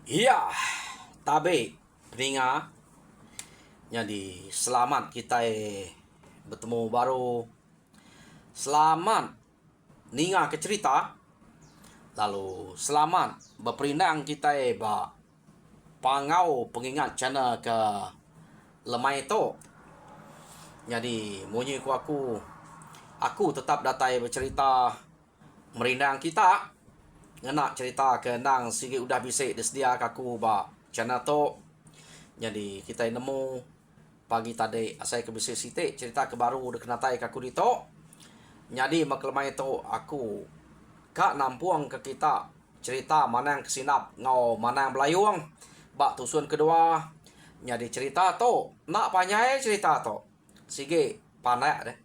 Iya, tabe peninga. Jadi selamat kita bertemu baru. Selamat ninga ke cerita. Lalu selamat berperindang kita ba pangau pengingat channel ke lemai itu. Jadi munyi ku aku tetap datai bercerita merindang kita. Ngenak cerita ke nang sigi udah bisik disediak aku ba channel tu. Jadi kita nemu pagi tadi asai ke bisik sitik cerita ke baru de kenatai aku di tu. Jadi maklemai tu aku kak nampuang ke kita cerita mana yang kesinap ngau mana yang belayung bak tusun kedua. Jadi cerita tu nak panyai cerita tu sigi panak deh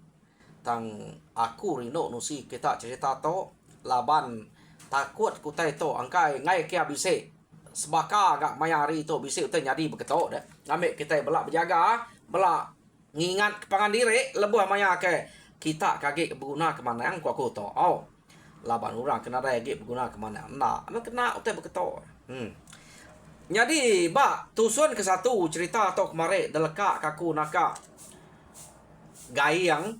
tang aku rino nusi kita cerita tu laban takut kutai tu angkai ngai kia bisik sebaka gak mayari tu bisik tu jadi beketok dah ngambil kita belak berjaga belak ngingat kepangan diri lebuh maya ke kita kaki berguna ke mana yang aku tu laban orang kena lagi berguna ke mana nak kena utai beketok jadi bak tusun ke satu cerita tu kemarin delekak kaku nakak gayang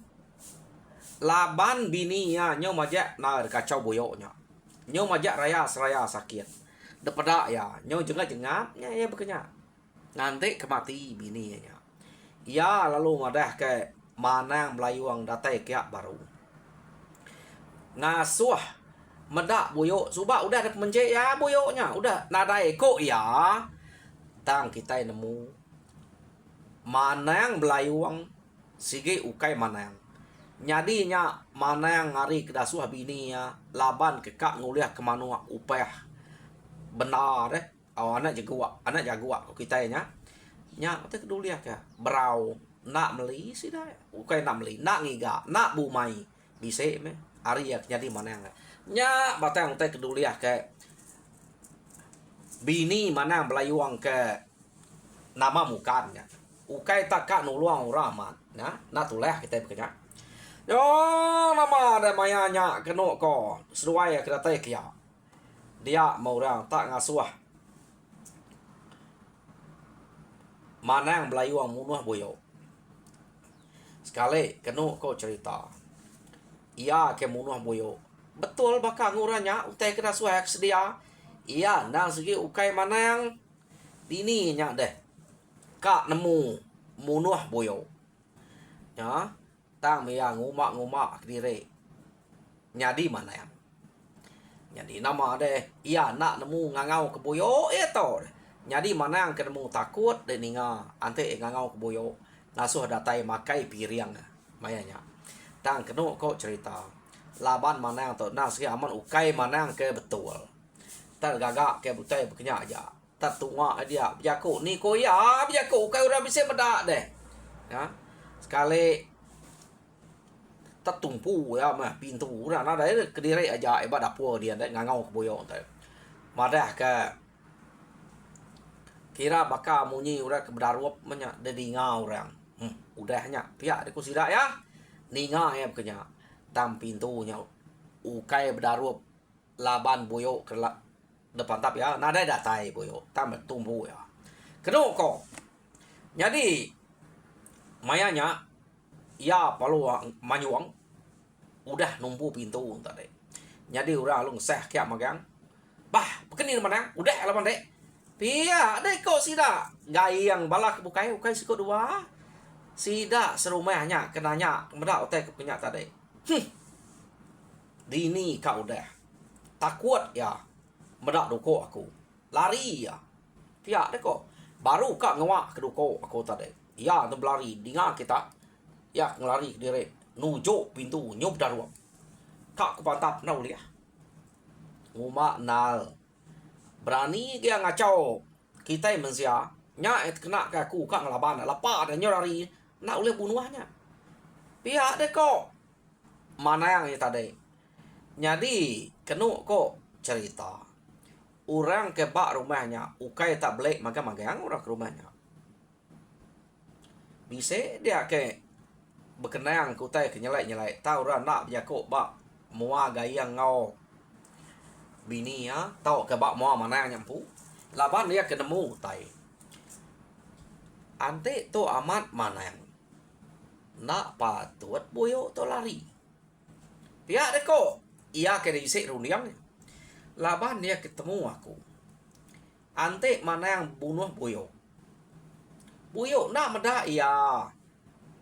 laban bininya nyo majak na kacau boyoknya nyo majak raya seraya sakit depada ya nyo jengap ya bekenya nanti kemati bininya ya lalu madah ke manang melayuang datai kiak baru ngasuh medak boyok suba udah ada pemencet ya boyoknya udah nadai kok ya tang kita nemu manang belayuang sige ukai manang nyadinya mana yang ngari kedasuh bini ya laban kekak nguliah ke manua upah benar anak jaguak kok kita nya kita keduliah ke berau nak meli sih dah ukai nak meli nak ngiga nak bumai bisa me ari ya jadi mana yang nya batang teh keduliah ke bini mana yang belayuang ke nama mukannya ukai takak nuluang uraman na tulah kita bekerja. Yo nama ada mayanya keno ko seruai kita tai kia. Dia mau orang tak ngasuh. Mana yang belayuang munuh boyo. Sekali keno ko cerita. Ia ke munuh boyo. Betul bakal nguranya utai kena suah sedia. Ia nang segi ukai mana yang dini nya deh. Kak nemu munuh boyo. Ya. Tang mea ngumak diri nyadi mana yang nyadi nama deh iya nak nemu ngangau ke boyo itu nyadi mana yang ketemu takut de ninga ante ngangau ke boyo ngasuh datai makai piriang mayanya tang keno kok cerita laban mana yang tu nas ke aman ukai mana yang ke betul tar gagak ke butai bekenya aja tar tunga dia biaku ni ko ya biaku ukai udah bisa bedak deh ya sekali tertumpu ya mah pintu orang ada kediri aja ibadah dapur dia dah ngangau ke boyok tu madah ke kira baka munyi orang ke berdarup menya dedi ngau orang udahnya pihak deku sidak ya ninga ya bekenya tam pintunya ukai berdarup laban boyok ke depan tap ya nada datai boyok tam tumpu ya keno ko jadi mayanya ya palu manyuang udah numpu pintu tadi jadi orang lu seh kiak magang bah pekenin mana udah lawan dek pia dek kok sida gayang balak bukai sikut dua sida serumahnya kenanya medak otek punya tadi dini kau udah takut ya medak doko aku lari ya pia dek kok baru kak ngewak ke doko aku tadi ya tu berlari dengar kita ya ngelari ke diri nujuk pintu nyup daruang kak kupantap nau liah nguma nal berani dia ngacau kita mensia nya kena ke aku kak ngelaban lapa dan nyorari nak oleh bunuhnya pihak deh kok mana yang tadi jadi kenu kok cerita orang ke bak rumahnya ukai tak belek magang orang ke rumahnya bisa dia ke berkenang kutai ke nyelai tahu orang nak berjakuk bak mua gayang ngau bini ya tahu ke bak mua mana yang nyampu Laban dia ketemu tai. Ante to amat manang. Nak patut boyo to lari. Pihak deko. Ia kena isik rundiang. Laban dia ketemu aku. Ante manang bunuh boyo. Boyo nak meda ia.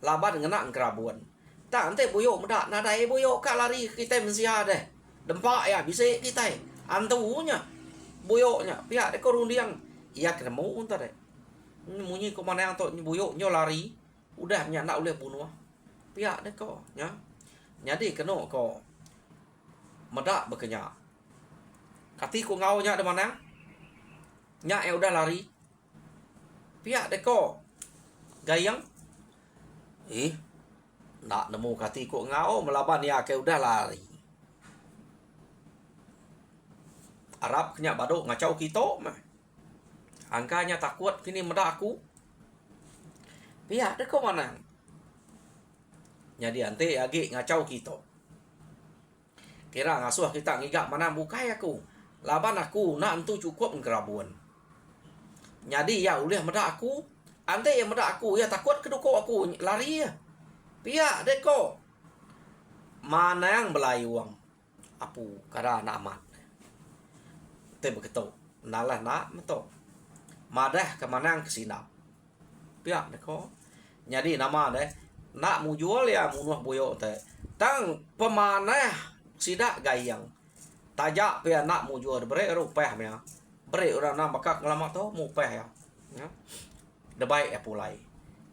Laban ngena ngerabuan. Tak ante boyo meda nadai boyo ka lari kita mensia deh. Dempak ya bisik kita. Antunya. Boyoknya pihak deko rundiang. Ia ketemu unta deh. Munyi ko manang to boyo nyo lari. Udah nya nak boleh bunuh. Pihak deko nya. Jadi kena ko meda berkenyak. Kati ko ngau nya de manang. Nya udah lari. Pihak deko gayang. Nak nemu kati ko ngau melaban ya ke udah lari. Arab kenya badok ngacau kita mah. Angkanya takut kini meda aku. Pihak deko manang. Jadi ante agi ngacau kita. Kira ngasuh kita ngigak manang bukai aku. Laban aku nak entu cukup ngerabuan. Jadi ya ulih meda aku. Ante yang meda aku ya takut keduko aku lari ya. Pihak deko manang belayuang. Apu kada nak amat. Te begitu. Nalah nak meto. Madah ke manang kesinap. Pihak deko. Jadi nama deh nak mu jual ya munuh boyo te. Tang pemanah sidak gayang. Tajak pe nak mu jual bere rupeh ya. Bere orang nak bakak ngelamak tu mu peh ya. Ya. Debai ya pulai.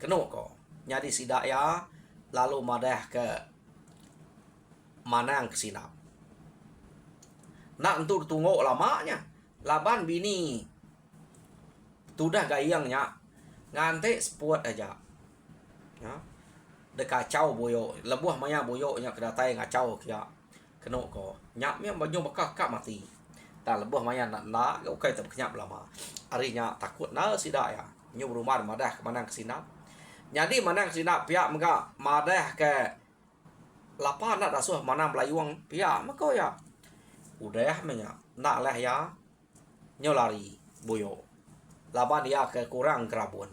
Keno ko. Jadi sidak ya lalu madah ke manang kesinap. Nak entu tunggu lamanya. Laban bini tudah gayangnya ngante sport aja. Ya. De kacau boyo, lebuh maya boyo nya kedatai ngacau kia. Keno ko. Nyak mia banyo bekak kak mati. Ta lebuh maya nak ukai tak kenyap lama. Arinya takut na sida ya. Nyu rumah madah ke manang kesinap. Jadi manang kesinap pihak mega madah ke lapan nak dasuh manang belayuang pihak meko ya. Udah menya nak lah ya. Nyo lari boyo. Laban dia ke kurang kerabun.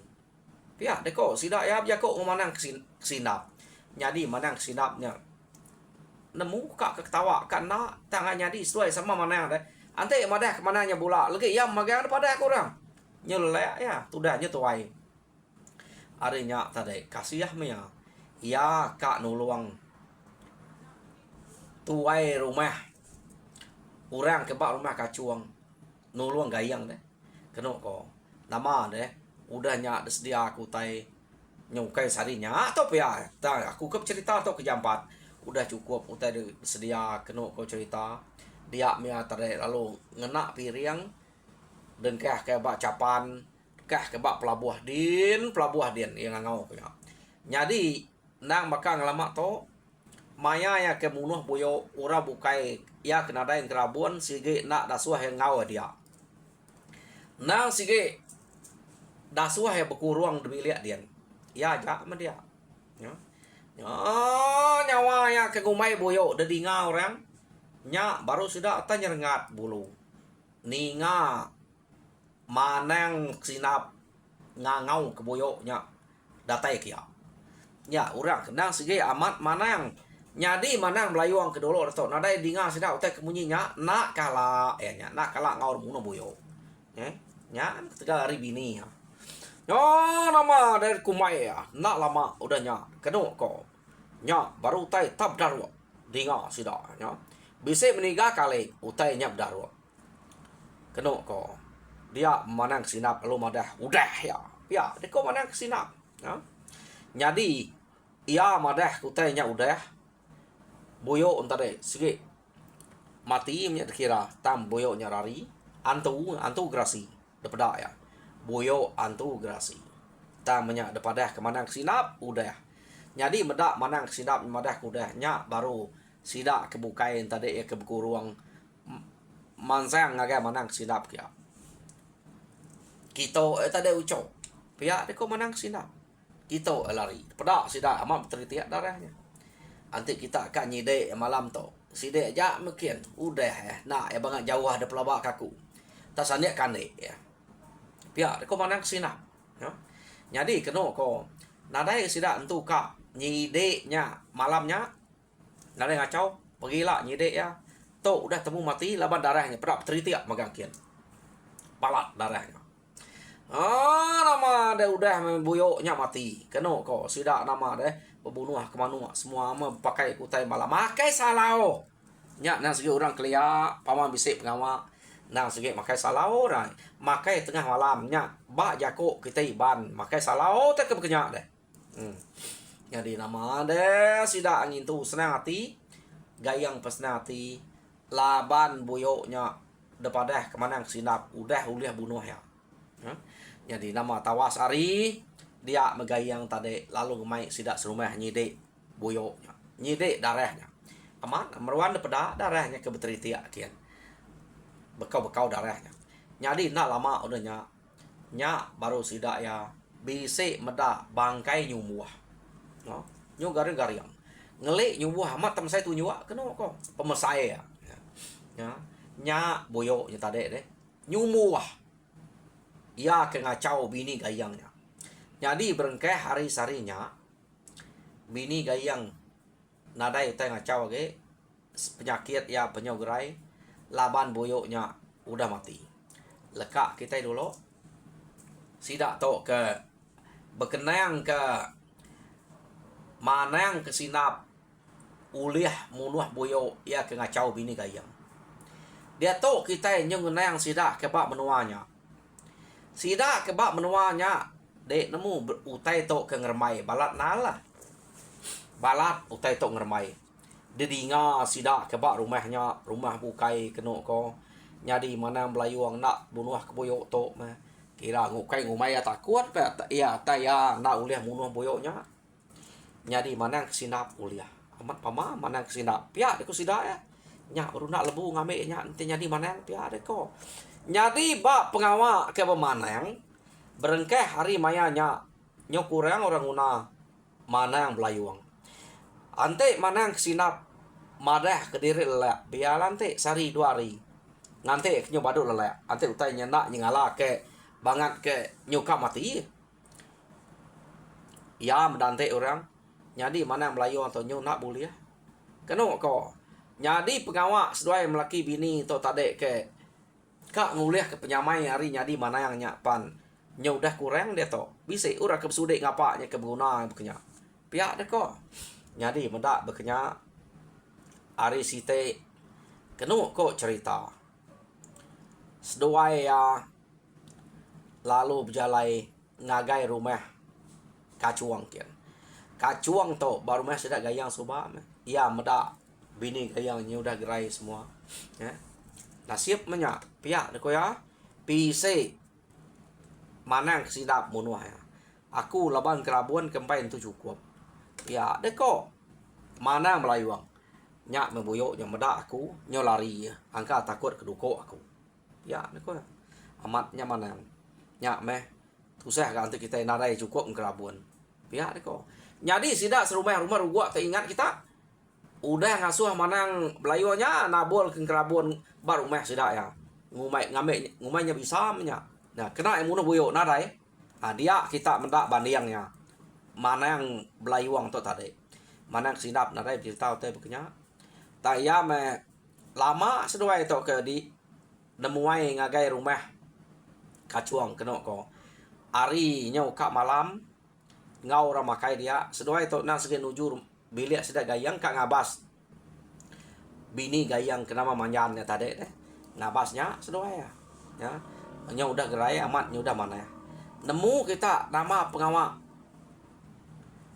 Pihak deko sida ya dia ko manang kesinap. Jadi manang kesinapnya nemu kak ketawa kan nak tangan jadi sesuai sama manang deh. Ante madah ke mananya bola. Lagi yang magang pada kurang. Nyelek ya, tudahnya tuai. Arinya tadi kasih ya. Ya kak nuluang tuai rumah. Orang kebak rumah kacuang. Nuluang gayang deh. Kena ko. Nama deh. Udahnya sedia aku tai nyukai sarinya atau ya. Aku ke cerita atau ke jampat. Udah cukup utai sedia kena ko cerita. Dia mia tadi lalu ngena piring dan kah bak capan kah bak pelabuh din yang ngau punya. Jadi nang bakal ngelamak to maya ya ke munuh boyo ura bukai ya kena dain kerabun sige nak dasuah yang ngau dia. Nang sige dasuah ya berkurang demi lihat dia. Ya jak sama dia. Ya. Nyawa ya ke gumai boyo dedi ngau orang. Nya baru sudah tanya rengat bulu. Ninga manang sinap ngangau keboyo nya datai kia. Ya orang kenang sige amat manang. Nyadi manang melayuang ke dolo atau nadai dinga sida utai kemunyinya nak kala nya nak kala ngaur muno boyo. Nya ketika hari bini ya. Yo nama dari kumai ya. Nak lama udahnya keno ko. Nya baru utai tab darwa. Dinga sida nya. Bisa meninggal kali utai nyap darwa. Keno ko. Dia manang sinap lalu madah udah ya. Ya, dia ko manang sinap. Ya. Jadi ia madah utai nya udah. Boyo entar deh sige. Mati nya kira tam boyo nya rari. Antu grasi. Depada ya. Boyo antu grasi. Tam nya depada ke manang sinap udah. Jadi medak manang sinap madah udah nya baru sida kebukain tadi ya kebukuruang mansang ngaga manang sinap kia. Kita tadi ucap pihak dia ko manang sinap. Kita lari. Pada sida amat tertiak darahnya. Nanti kita akan nyide malam tu. Sida aja mungkin udah nak ya banget jauh ada pelabak kaku. Tasanya kan ya. pia ko manang sinap ya. Jadi keno ko nadai sida entu ka nyide nya malamnya nadai ngacau pergilah nyide ya to udah temu mati laban darahnya pedap teriak magangkian palat darahnya. Nama dia udah membuyuknya mati. Keno ko sida nama deh pembunuh kemanua semua pakai kutai malam. Makai salao. Nya nang segi orang kelia paman bisik pengawa. Nang segi makai salao rai. Makai tengah malam nya ba jako kita iban makai salao tak kebekenya deh. Jadi nama deh sida angin tu senang hati. Gayang pesna hati. Laban buyuknya depadah kemana sinap udah uliah bunuh ya. Jadi nama tawas ari dia megayang tadi lalu ngemai sidak serumah nyide buyoknya nyide darahnya aman meruan depeda darahnya ke beteritia kian bekau darahnya jadi nak lama udahnya nya baru sidak ya bisi meda bangkai nyumuah no nyu garing ngelik nyumuah amat tem saya tu nyuak kena kok pemesai ya nya buyoknya tadi deh nyumuah ia ke ngacau bini gayangnya. Jadi berengkeh hari sarinya bini gayang nadai utai ngacau ke penyakit ya penyogerai laban boyoknya udah mati. Lekak kita dulu sidak to ke berkenang ke manang ke sinap uliah munuh boyok ia ke ngacau bini gayang. Dia to kita nyung nang sidak ke bak menuanya. Sida kebak menuanya dek nemu utai tok ke ngermai balat nala balat utai tok ngermai dedinga sida kebak rumah bukai keno ko nyadi mana melayuang nak bunuh keboyok tok mah kira ngukai ngumai takut pe ya taya nak uliah bunuh boyoknya nyadi mana kesinap uliah amat pama mana kesinap pia deku sida ya nya baru nak lebu ngame nya ente nyadi mana pia deko. Jadi bak pengawa ke pemanang berengkeh hari mayanya nyokurang orang una mana yang belayuang. Ante mana yang kesinap madah ke diri lelak biar ante sari 2 hari. Ngante nyobadu lelak. Ante utai nyenak nyingala ke banget ke nyuka mati. Ya mendante orang. Jadi mana yang belayuang atau nyunak boleh. Kena ko. Jadi pengawa seduai melaki bini to tade ke kak nguliah ke penyamai hari nyadi mana yang nyapan nya udah kurang dia to bisa ura ke sudik ngapanya ke berguna bekenya pihak deh kok nyadi mendak bekenya hari site kenu kok cerita seduai ya lalu berjalai ngagai rumah kacuang kian kacuang to baru mah sedak gayang soba iya mendak bini gayang nya udah gerai semua ya nasib menya pihak deko ya PC manang sidap munuh ya aku laban kerabuan kempain tu cukup ya deko mana melayuang nyak membuyuk yang meda aku nyo lari ya angka takut keduko aku ya deko ya amatnya mana nyak meh tusah ganti kita narai cukup kerabuan pihak deko jadi sidak serumah rumah gua teringat kita udah ngasuh manang belayunya nabol ke kerabun baru meh sidak ya ngumainya bisa menya nah kena yang munuh buyuk narai dia kita mendak bandiangnya mana yang belayuang tu tadi mana yang sinap narai cerita teh bekenya taya me lama seduai tu ke di nemuai ngagai rumah kacuang kena ko ari nyau kak malam ngau ramakai dia seduai tu nang segi nuju bilik sudah gayang kak ngabas bini gayang kenapa manjannya tadi deh ngabasnya sudah ya nya udah gerai amat nya udah mana ya nemu kita nama pengawa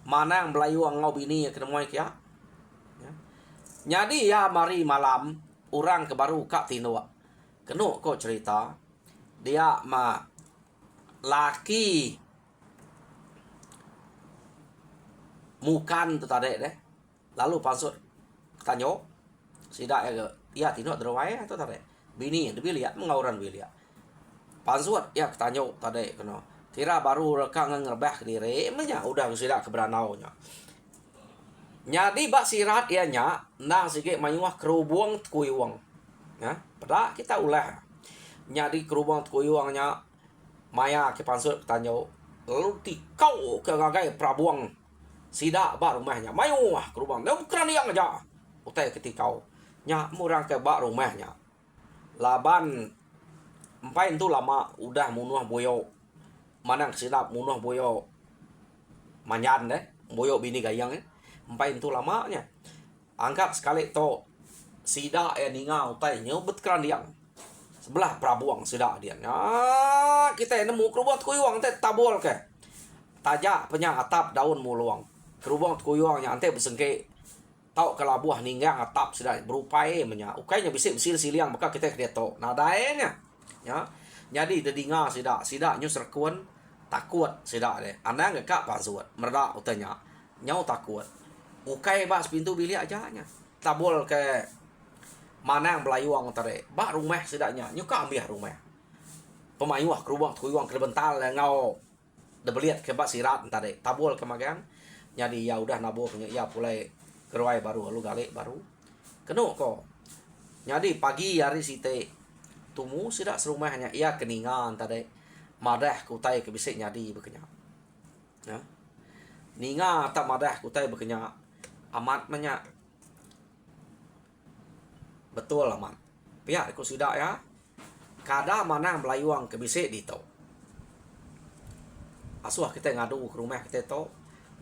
mana yang belayuang ngau bini ya ketemu ya jadi ya mari malam orang ke baru kak tino kenu kok cerita dia laki mukan tu tadi deh lalu pansut tanyo sidak ya tino terwai tu tadi bini dia lihat mengauran lihat pansut ya tanyo tadi kena kira baru reka ngerbah diri emangnya udah sidak keberanau nya nyadi bak sirat ya nya nang sikit mayuah kerubung kuyuang ya pada kita ulah nyadi kerubung kuyuangnya Maya ke pansut tanyo. Lalu tikau ke gagai prabuang sida ba rumahnya. Mayu ke rumah. Dia bukan yang aja. Utai ketikau. Nya murang ke ba rumahnya. Laban empai itu lama udah munuh boyo. Manang sidap munuh boyo. Manyan deh. Boyo bini gayang empai itu lamanya. Angkat sekali to sida ninga utai nyebut kerandiang. Sebelah prabuang sida dia. Nah, kita nemu kerubang kuyuang teh tabol ke. Tajak penya atap daun muluang. Kerubang kuyuang yang ante besengke. Tau kalau buah ninggang atap sida berupai menya. Ukainya bisik siliang maka kita dia to. Nah daenya. Ya. Jadi dedinga sida nyu serkuan takut sida deh. Anda ngekak pasuat. Merda utanya. Nyau takut. Ukai bas pintu bilik aja nya. Tabol ke mana yang belayuang tare. Bak rumah sidaknya. Nyuka ambil rumah. Pemayuah kerubang kuyuang kebental ngau. Debeliat ke bak sirat tare. Tabol ke magang. Jadi ya udah nabo punya ya pulai keruai baru lalu galik baru. Kenu ko. Jadi pagi hari site tumu sidak serumahnya ia keningan tadi. Madah kutai ke bisik nyadi bekenya. Ya. Ninga tak madah kutai bekenya. Amat banyak. Betul amat. Pihak aku sudah ya. Kada mana belayuang ke bisik di to. Asuh kita ngadu ke rumah kita to.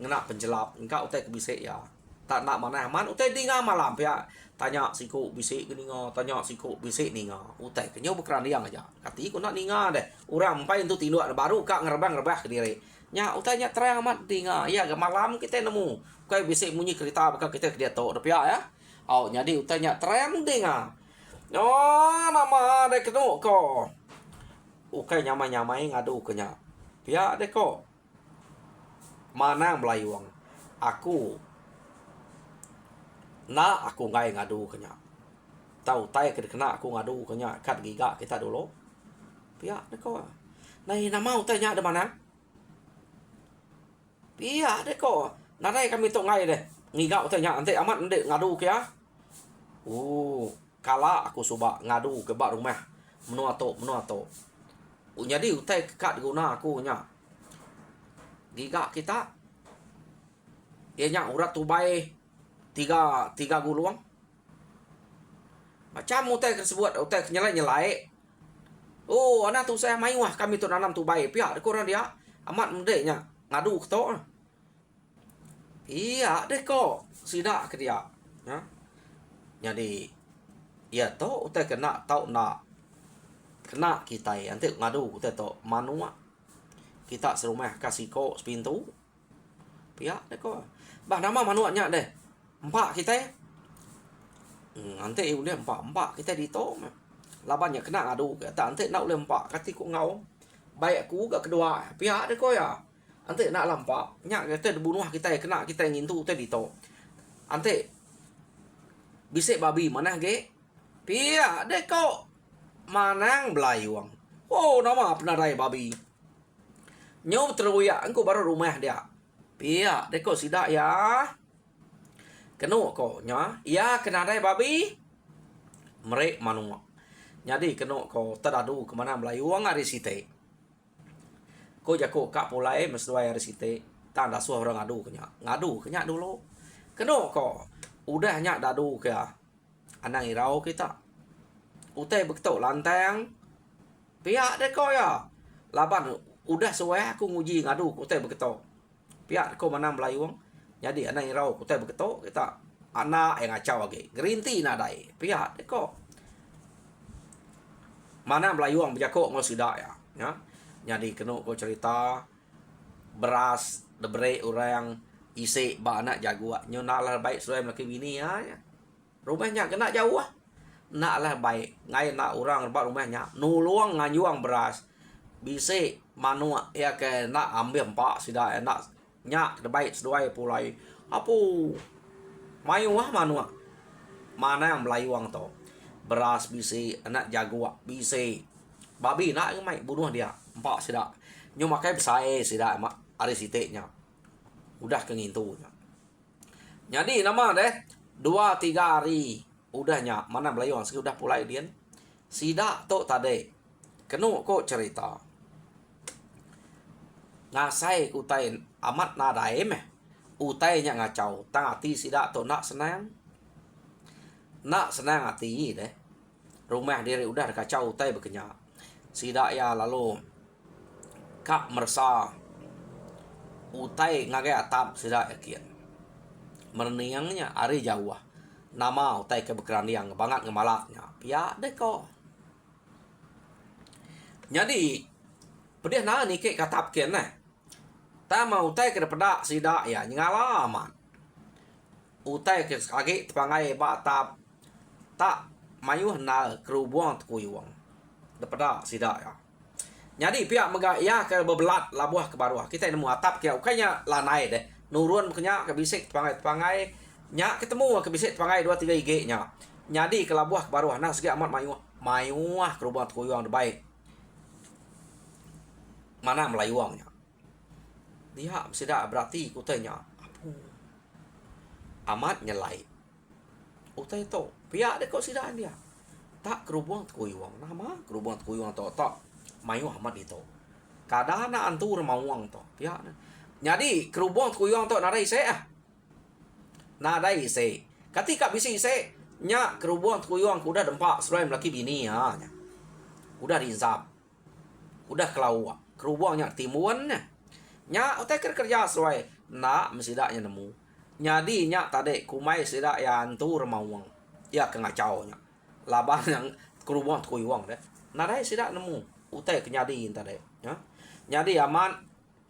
Ngena penjelap. Engkau utai ke bisik ya. Tak nak mana aman. Utai dinga malam pihak. Tanya siku bisik ke ninga. Tanya siku bisik ninga. Utai kenyo berkerandiang aja. Kati aku nak ninga deh. Orang empai itu tinduk baru kak ngerebah ke diri. Nya utanya terang amat dinga. Ya malam kita nemu. Kau bisik munyi kereta bakal kita ke dia to. Pihak ya. Oh jadi utanya terang dinga. Oh nama deh kenu ko. Ukai nyamai ngadu kenya. Pihak deh ko. Mana belayuang. Aku ngai ngadu kenya. Tahu tai kena aku ngadu kenya kat giga kita dulu. Pihak deh ko. Nah nama utanya ada mana? Pihak deh ko. Nanti kami tok ngai deh. Ngiga utanya ante amat ndek ngadu kya. Kala aku coba ngadu ke bak rumah. Menua to. Jadi utai kat guna aku nya. Giga kita. Ia nya urat tubai tiga guluang. Macam utai tersebut utai nyelai. Oh, anak tu saya main wah kami tu nanam tubai. Pihak kurang dia amat mendeknya ngadu ke to. Iya deh kok. Sidak ke dia. Ya. Jadi ya to utai kena tau nak kena kita nanti ngadu utai to manua kita serumah kasih ko pintu pihak deh kok bah nama manuanya deh empat kita nanti udah empat kita di to labannya kena ngadu kata nanti nak udah empat kati ku ngau baik aku gak kedua pihak deh kok ya nanti nak lampak nyak kita dibunuh kita kena kita ngintu utai di to nanti bisik babi mana ge? Pia deh kok manang belayuang. Oh nama penarai babi. Nyob teruya engkau baru rumah dia. Pia deh kok sidak ya. Kenu kok nya. Ya kenarai babi. Merek manua. Jadi kenu kok teradu kemana belayuang hari site. Kok jako kak pulai mesduai hari site. Tanda suah orang ngadu kenya dulu. Kenu kok udah nyak dadu ke anang irau kita utai beketok lantang pihak deh kau ya laban udah sesuai aku nguji ngadu utai beketok pihak kau menang belayuang jadi anang irau utai beketok kita anak yang ngacau lagi gerinti nadai pihak deh kau mana belayuang berjakok ngau sidak ya jadi kena kau cerita beras debre orang isi ba anak jago nyo nak lah baik suai laki bini ya. Rumahnya kena jauh nak lah baik ngai nak orang rebak rumahnya nuluang nganyuang beras bisi manua ya ke nak ambil empat sida nak nyak baik seduai pulai apu mayu wah manua mana yang belayuang to beras bisi anak jago bisi babi nak mai bunuh dia empat sida nyo makai besai sida mak ari siteknya udah kengintunya. Jadi nama deh 2-3 hari udahnya mana belayuang sudah pulai dia. Sida to tade. Kenu kok cerita. ngasai utai amat nadai meh utai nya ngacau tang hati sida to nak senang hati deh rumah diri udah kacau utai bekenya sida ya lalu kak merasa utai ngagai atap sida yakin merniangnya ari jauh nama utai ke bekeraniang banget ngemalaknya pia deh kok jadi pedih nah ni ke katap kian nah ta mau utai ke pedak sida ya ngalaman utai ke kage tepangai ba tap tak mayu na kerubuang tukuyuang daripada sida ya jadi pihak mega ya ke bebelat labuah ke baruah kita nemu atap kia ukanya lanai deh nurun kenya ke bisik tepangai nya ketemu ke bisik tepangai 2-3 IG nya jadi ke labuah ke baruah nah segi amat mayuah kerubuang tukuyuang baik mana melayuangnya dia sida berarti kutanya apa amat nyelai utai to pihak deh kok sidaan dia tak kerubuang tukuyuang nama kerubuang tukuyuang to tak mayu amat itu kadana antur mauang to pihak jadi kerubuang tukuyuang to nadai se ketika bisi se nya kerubuang tukuyuang udah dempak serai laki bini ya udah rizab udah kelau kerubuangnya timuan nya utai kerja serai nak mesidaknya nemu nyadi nya tadi kumai sida ya antur mauang ya kengacau nya laban yang kerubuang tukuyuang deh nadai sida nemu utai kenyadi tadi ya nyadi aman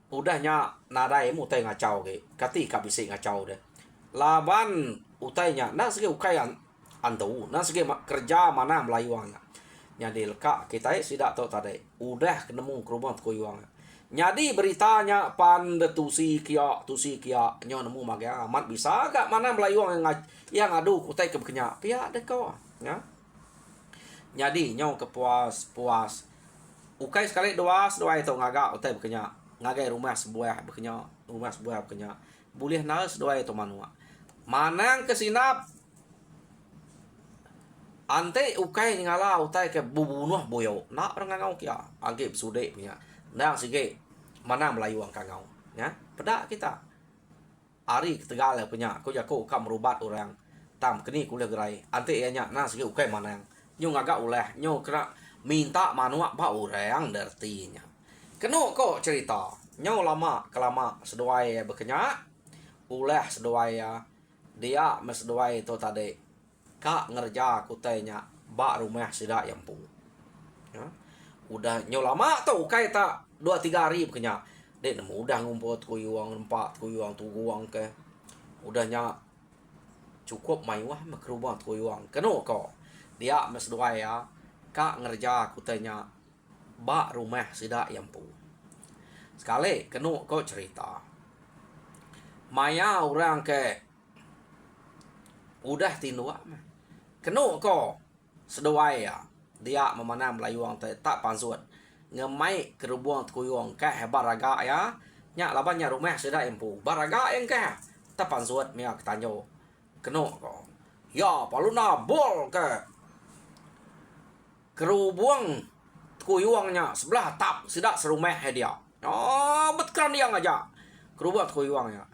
udahnya nadai utai ngacau ke ketika bisa ngacau deh laban utainya nah segi ukayan antu nah segi kerja mana melayuangnya nyadi leka kita sida tahu tadi udah ketemu kerubuang tukuyuang nyadi beritanya pan de tusi kia nyo nemu maga amat bisa gak mana melayuang yang adu kutai ke bekenya pia de kau ya nyadi nyo kepuas ukai sekali dua itu ngaga utai bekenya ngagai rumah sebuah bekenya boleh nas dua itu manua manang kesinap ante ukai ngala utai ke bubunuh boyo nak orang ngau kia anggap sude punya nah sige mana melayuang kangau ya pedak kita ari ketegal punya ko jako kam merubat orang tam kini kuliah gerai ante nya nah sige ukai mana yang nyu agak ulah nyu kena minta manua ba orang dertinya keno kok cerita nyu lama kelama seduai bekenya ulah seduai dia mesduai itu tadi kak ngerja kutainya ba rumah sida yang pu ya udah nyo lama tuh kayak tak 2-3 hari bekenya dek nemu udah ngumpul tukuyuang tuguang ke udahnya cukup mayuah makerubang tukuyuang keno kok dia mes doa ya kak ngerja kutanya bak rumah sida yang pu sekali keno kok cerita maya orang ke udah tindua keno kok sedoa ya dia memanam layuang tak pansuat ngemai kerubuang tukuyuang kah baraga ya nya labannya rumah sudah empu baraga yang kah tak pansuat mia ketanyo keno ko ya paluna bol ke kerubuang tukuyuangnya sebelah tap sudah serumah dia oh betkan yang aja kerubuang tukuyuangnya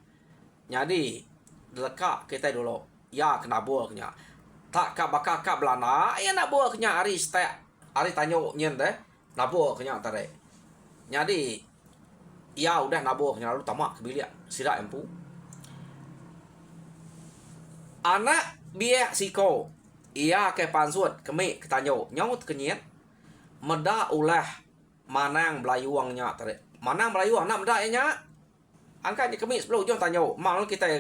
jadi leka kita dulu ya kena bolnya tak bakal belana ya nak bawa kenya hari tanyo nyen deh nak bawa kenya tare jadi ya udah nak bawa kenya lalu tamak kebiliak sida empu anak biak siko ia ke pansuat kemi ketanyo nyaut kenyet meda ulah manang belayuangnya tare manang belayuang nak meda nya angkat di kemi 10 jom tanyo mal kita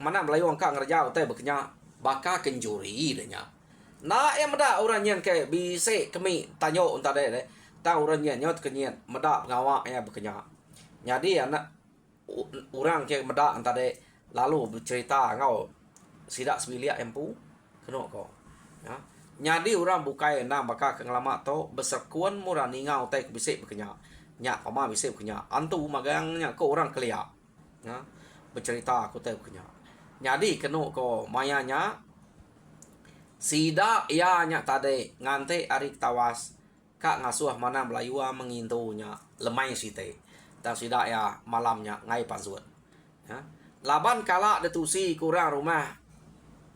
manang belayuang kak ngerja utai bekenya baka kenjuri denya na yang meda orang yang ke bise kemi tanyo unta de ta orang yang nyot kenyen meda ngawak ya bekenya jadi anak orang ke meda anta de lalu bercerita ngau sidak sebilia empu keno ko ya jadi orang bukai na baka kengelama to beserkuan murani ngau tai bise bekenya nya pama bise bekenya antu magangnya ko orang kelia ya bercerita aku tai bekenya jadi keno ko mayanya sida ia nya tade ngante ari tawas kak ngasuh mana melayua mengintunya lemai site Dan sidak ya malamnya ngai pansuat. Ya. Laban kala detusi kurang rumah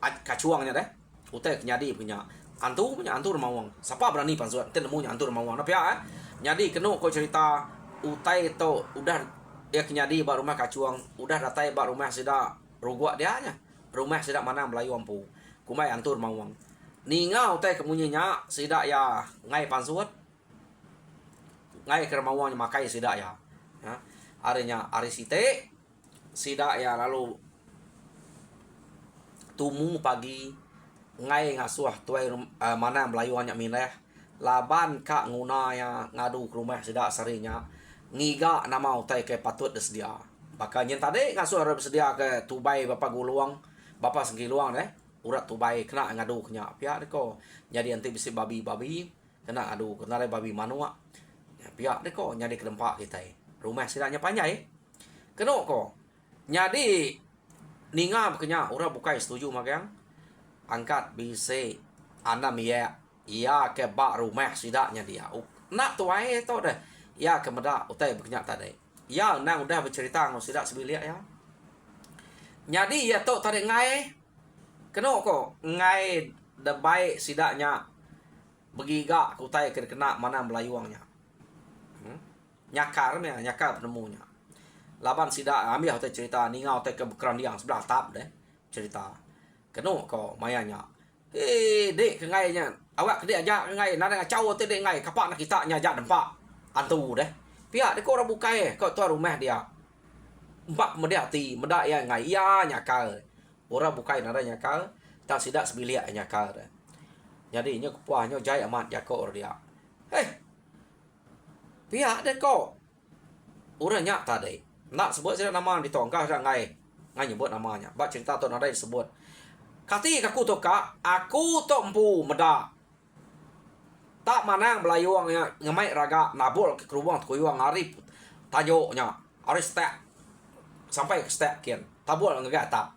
kacuangnya deh. Utai nyadi punya antu mawang. Siapa berani pansuat? Ente nemunya antu mawang. Tapi ya, nyadi kena kau cerita utai to udah ya nyadi ba rumah kacuang, udah datai ba rumah sidak rugua dia nya. Rumah sidak mana Melayu ampu. Kumai antur mawang. Ninga utai kemunyinya sidak ya ngai pansuat. Ngai kermawangnya makai sidak ya. Ya. Arinya arisite sidak ya lalu tumu pagi ngai ngasuh tuai mana Melayu hanya mileh laban kak nguna ya ngadu ke rumah sidak sarinya ngiga nama utai ke patut desedia bakanya tadi ngasuh harus sedia ke tubai bapak guluang bapak senggiluang urat tubai kena ngadu kenya pihak deko jadi nanti bisi babi kena adu kena babi manua ya, pihak deko jadi kelempak kita rumah sidaknya panjai kena ko jadi ninga bekenya ura bukai setuju makang angkat bisa anda mia ia ke bak rumah sidaknya dia nak tuai to deh ya ke meda utai bekenya tadi ya nang udah bercerita ngau sidak sebilik ya jadi ya to tadi ngai kena ko ngai de baik sidaknya begiga kutai kena mana melayuangnya nyakar penemunya laban sidak ambil hotel cerita ninga hotel ke kerandiang sebelah tap deh cerita kena ko mayanya dek ke ngai nya awak ke dek aja ke ngai nada ngacau te dek ngai kapak nak kita nya ajak dempak antu deh pihak dek orang bukai kau tuan rumah dia empat media hati medak ya ngai ya nyakal orang bukai nada nyakal tak sidak sebilik nyakal deh jadi nya kepuahnya jai amat jako dia pihak dek ko orang nyak tadi nak sebut saya nama di tongkah dah ngai nyebut namanya bak cerita tu nada disebut kati aku tu kak aku tu empu meda tak manang belayuang nya ngemai raga nabul ke kerubang tukuyuang arif tajoknya aris stek sampai ke stek kian tabul ngegak tak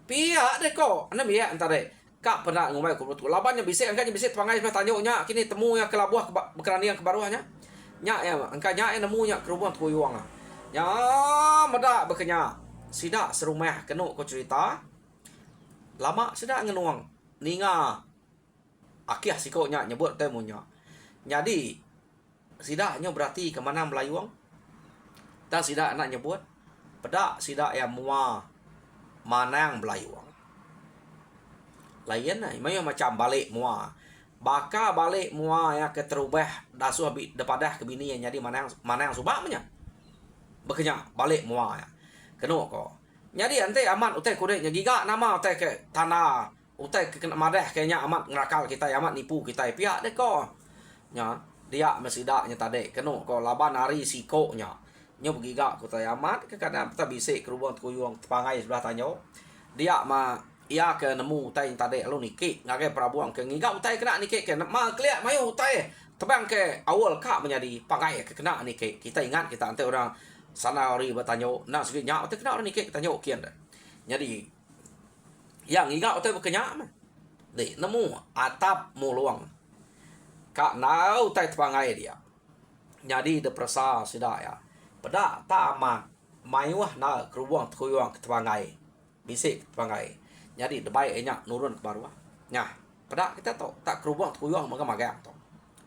pihak deh ko anda biar entar deh kak pernah ngemai kerubang labannya bisik angkanya bisik pangai sebelah tajoknya kini temu yang kelabuah berkeranian kebaruahnya nya ya angkanya nemunya kerubang tukuyuang nya meda bekenya sidak serumah kena ko cerita lama sidak ngenuang ninga akhir sikonya nyebut temunya jadi sidaknya berarti ke mana melayuang dan sidak nak nyebut pedak sidak ya mua manang melayuang lain mai macam balik mua baka balik mua ya keterubah dasuh depadah ke bini yang jadi mana yang subaknya bekenya balik mua ya kena ko jadi ante amat utai kude nya giga nama utai ke tanah utai ke kena madah kayaknya amat ngerakal kita amat nipu kita pihak deh ko nya dia mesidaknya tadi kena ko laban hari siko nya begiga ko tay amat ke kadang kita bisik kerubang tukuyuang tepangai sebelah tanyo dia ia ke nemu utai tadi lu nikik ngake prabuang ke ngiga utai kena nikik ke ma kliak mayu utai tebang ke awal kak menjadi pangai ke kena nikik kita ingat kita ante orang sana ori bertanya nak sikit nyak utai kena orang nikik tanya kian dah jadi yang ngiga utai berkenyak mah deh nemu atap muluang kak nau utai tepangai dia jadi de perasa sidak ya pada taman mayuah na kerubang tukuyuang tepangai bisik tepangai jadi debai enyak nurun ke bawah nya pada kita to tak kerubang tukuyuang maga to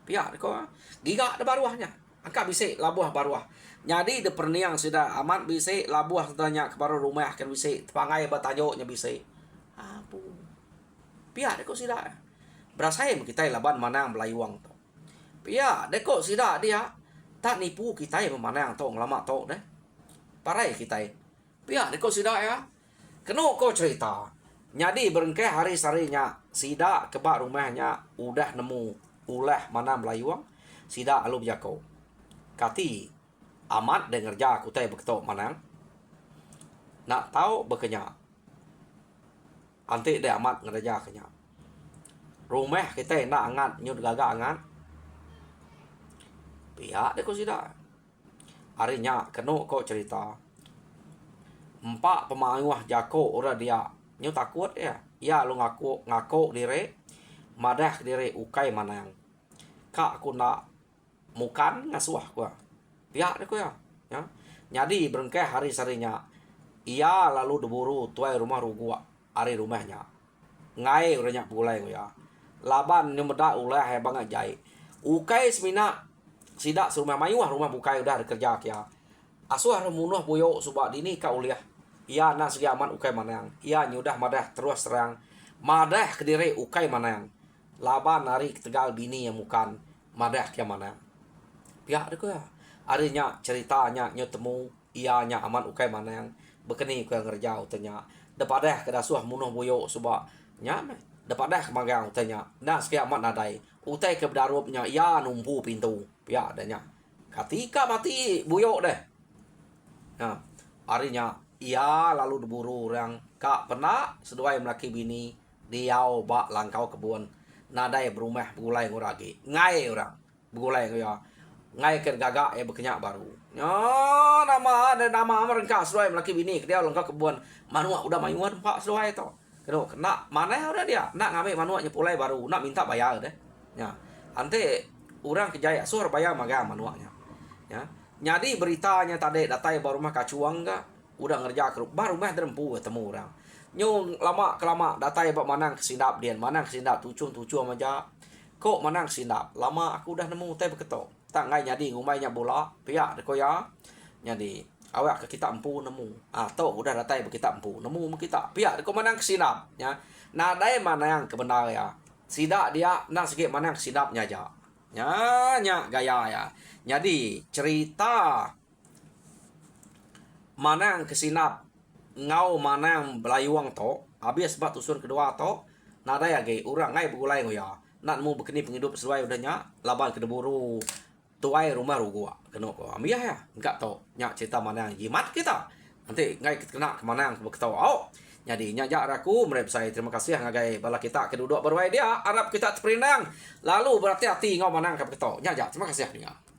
pihak ko giga de baruahnya angka bisik labuah baruah jadi de perniang sudah amat bisik labuah tanya ke baru rumah kan bisik tepangai batanyoknya bisik apu pihak deko sida berasa kita laban manang melayuang to pihak deko sida dia tak nipu kita yang manang to lama to deh parai kita pihak deko sida ya kena ko cerita jadi berengkeh hari sarinya sida kebak rumahnya udah nemu ulah mana melayuang sida alu jako kati amat dengar ja aku tay beketok manang nak tahu bekenya anti de amat ngeraja kenya rumah kita nak angat nyud gaga angat pihak de ko sida harinya kena ko cerita empat pemangwah jako ora dia nyu takut ya lu ngaku dire madah dire ukai manang kak aku nak mukan ngasuah gua. Pihak deh ya. Ya. Jadi berengkeh hari sarinya. Ia lalu deburu tuai rumah rugua ari rumahnya. Ngai uranya pulai ya. Laban nyemeda ulah hebang jai. Ukai semina sidak serumah mayuah rumah bukai udah kerja kia. Asuh remunuh boyo subak dini ka uliah. Ia na segi aman ukai manang. Ia nyudah madah terus terang. Madah kediri ukai manang. Laban hari ketegal bini yang mukan madah kia manang. Pihak deh ya. Arinya ceritanya nyetemu ianya aman ukai manang. Bekeni ku ngerja utanya. Depadah kedasuh munuh boyo subak nyame. Depadah kemagang utanya. Nah segi aman nadai. Utai ke bedarupnya ia numpu pintu. Pihak adanya. Ketika mati boyo deh. Nah, harinya ia lalu diburu orang kak pernah seduai melaki bini diau bak langkau kebun nadai berumah begulai nguragi ngai orang begulai ya ngai ke gagak berkenyak baru nama ada nama mereka seduai melaki bini dia langkau kebun manua udah mayuan pak seduai to kena mana udah dia nak ngambil manuanya pulai baru nak minta bayar deh ya ante orang kejaya sur bayar maga manuanya ya. Jadi beritanya tadi datai baru rumah kacuang ga udah ngerja ke baru mah derempu ketemu orang. Nyung lama kelama datai bak manang kesindap dia manang kesindap tucun aja. Kok manang kesindap lama aku udah nemu teh beketok. Tak ngai jadi ngumainya bola pihak deko ya. Jadi awak ke kita empu nemu. Atau udah datai kita empu nemu kita pihak deko manang kesindap ya. Nah dai manang kebenar ya. Sidak dia nang segi manang kesindapnya aja. Ya gaya ya. Jadi cerita manang kesinap ngau manang belayuang to habis sebab tusun kedua to nada ya ge urang ngai begulai ngoya nak mu bekeni penghidup sesuai udahnya laban kedeburu tuai rumah rugua kena ko ambiah ya enggak to nya cerita manang jimat kita nanti ngai kena ke manang beketau au jadi nyajak aku merep saya terima kasih ngagai bala kita keduduk berwai dia Arab kita terperinang lalu berhati-hati ngau manang ke beketau nyajak terima kasih dia